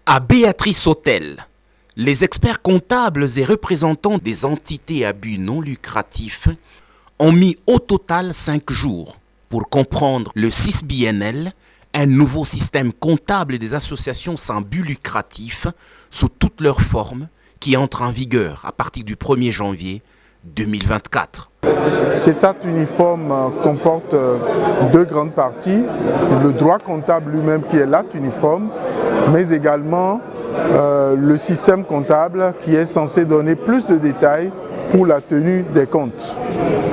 À Béatrice Hôtel, les experts comptables et représentants des entités à but non lucratif ont mis au total 5 jours pour comprendre le 6BNL, un nouveau système comptable des associations sans but lucratif sous toutes leurs formes qui entre en vigueur à partir du 1er janvier 2024. Cet acte uniforme comporte deux grandes parties. Le droit comptable lui-même qui est l'acte uniforme, mais également le système comptable qui est censé donner plus de détails pour la tenue des comptes.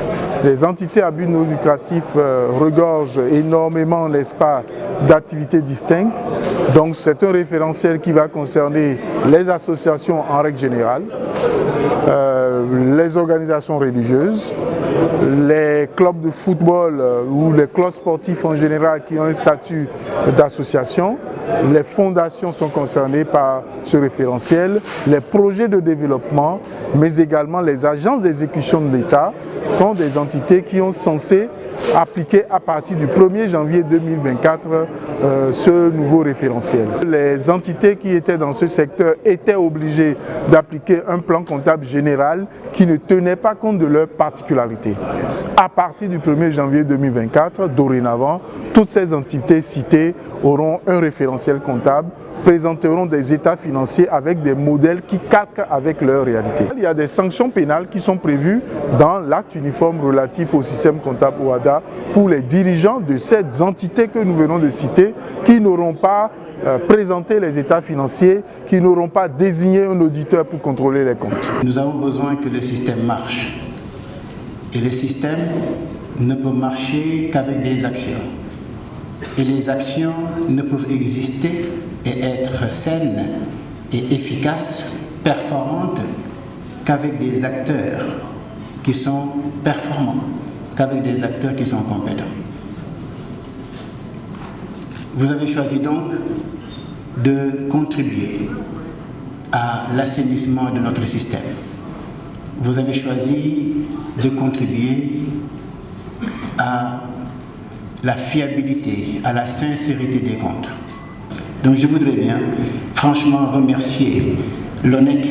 Ces entités à but non lucratif regorgent énormément, n'est-ce pas, d'activités distinctes. Donc c'est un référentiel qui va concerner les associations en règle générale, les organisations religieuses, les clubs de football ou les clubs sportifs en général qui ont un statut d'association. Les fondations sont concernées par ce référentiel, les projets de développement, mais également les agences d'exécution de l'État sont des entités qui ont censé appliquer à partir du 1er janvier 2024 ce nouveau référentiel. Les entités qui étaient dans ce secteur étaient obligées d'appliquer un plan comptable général qui ne tenait pas compte de leurs particularités. À partir du 1er janvier 2024, dorénavant, toutes ces entités citées auront un référentiel comptable, présenteront des états financiers avec des modèles qui calquent avec leur réalité. Il y a des sanctions pénales qui sont prévues dans l'acte uniforme relatif au système comptable OHADA pour les dirigeants de ces entités que nous venons de citer qui n'auront pas présenté les états financiers, qui n'auront pas désigné un auditeur pour contrôler les comptes. Nous avons besoin que le système marche. Et le système ne peut marcher qu'avec des actions. Et les actions ne peuvent exister et être saines et efficaces, performantes, qu'avec des acteurs qui sont performants, qu'avec des acteurs qui sont compétents. Vous avez choisi donc de contribuer à l'assainissement de notre système. Vous avez choisi de contribuer à la fiabilité, à la sincérité des comptes. Donc je voudrais bien franchement remercier l'ONEC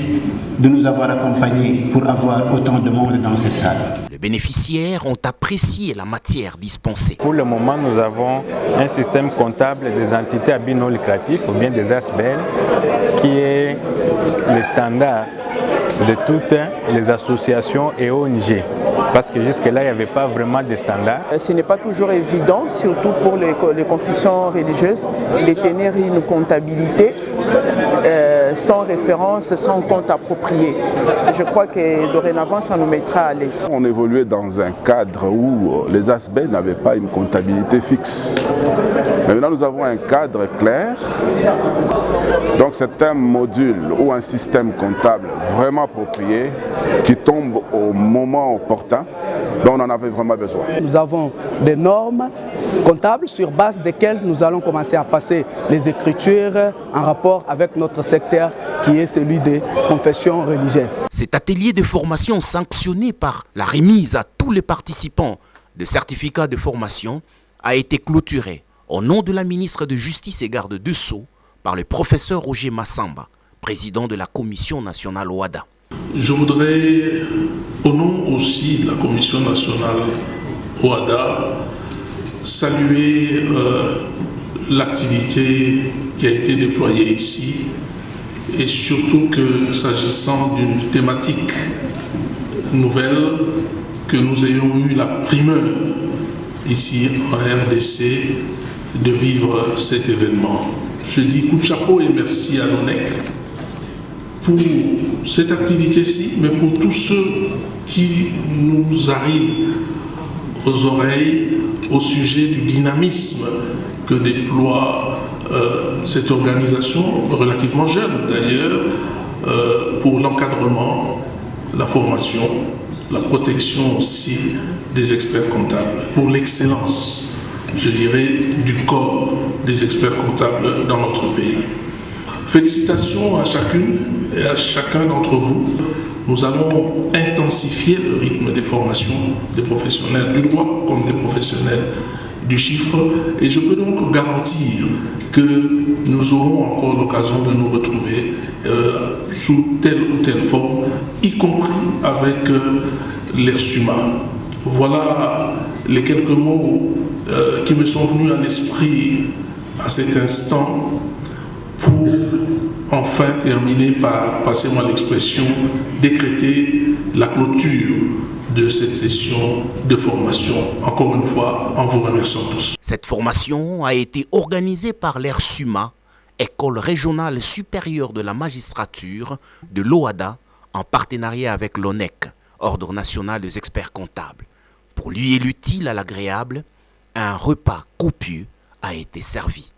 de nous avoir accompagnés pour avoir autant de monde dans cette salle. Les bénéficiaires ont apprécié la matière dispensée. Pour le moment, nous avons un système comptable des entités à but non lucratif, ou bien des ASBL, qui est le standard de toutes les associations et ONG. Parce que jusque-là, il n'y avait pas vraiment de standard. Ce n'est pas toujours évident, surtout pour les confessions religieuses, de tenir une comptabilité sans référence, sans compte approprié. Je crois que dorénavant, ça nous mettra à l'aise. On évoluait dans un cadre où les ASBL n'avaient pas une comptabilité fixe. Maintenant, nous avons un cadre clair. Donc c'est un module ou un système comptable vraiment approprié qui tombe au moment opportun dont on en avait vraiment besoin. Nous avons des normes comptables sur base desquelles nous allons commencer à passer les écritures en rapport avec notre secteur qui est celui des confessions religieuses. Cet atelier de formation sanctionné par la remise à tous les participants de certificats de formation a été clôturé au nom de la ministre de Justice et Garde de Sceaux par le professeur Roger Massamba, président de la Commission nationale OHADA. Je voudrais, au nom aussi de la Commission nationale OHADA, saluer l'activité qui a été déployée ici et surtout que s'agissant d'une thématique nouvelle, que nous ayons eu la primeur ici en RDC de vivre cet événement. Je dis coup de chapeau et merci à l'ONEC pour cette activité-ci, mais pour tous ceux qui nous arrivent aux oreilles au sujet du dynamisme que déploie cette organisation, relativement jeune d'ailleurs, pour l'encadrement, la formation, la protection aussi des experts comptables, pour l'excellence, je dirais, du corps des experts comptables dans notre pays. Félicitations à chacune et à chacun d'entre vous. Nous allons intensifier le rythme des formations des professionnels du droit comme des professionnels du chiffre et je peux donc garantir que nous aurons encore l'occasion de nous retrouver sous telle ou telle forme, y compris avec les humains. Voilà les quelques mots qui me sont venus à l'esprit à cet instant pour enfin terminer par, passez-moi l'expression, décréter la clôture de cette session de formation. Encore une fois, en vous remerciant tous. Cette formation a été organisée par l'ERSUMA, École régionale supérieure de la magistrature de l'OADA, en partenariat avec l'ONEC, Ordre national des experts comptables. Pour lier l'utile à l'agréable, un repas copieux a été servi.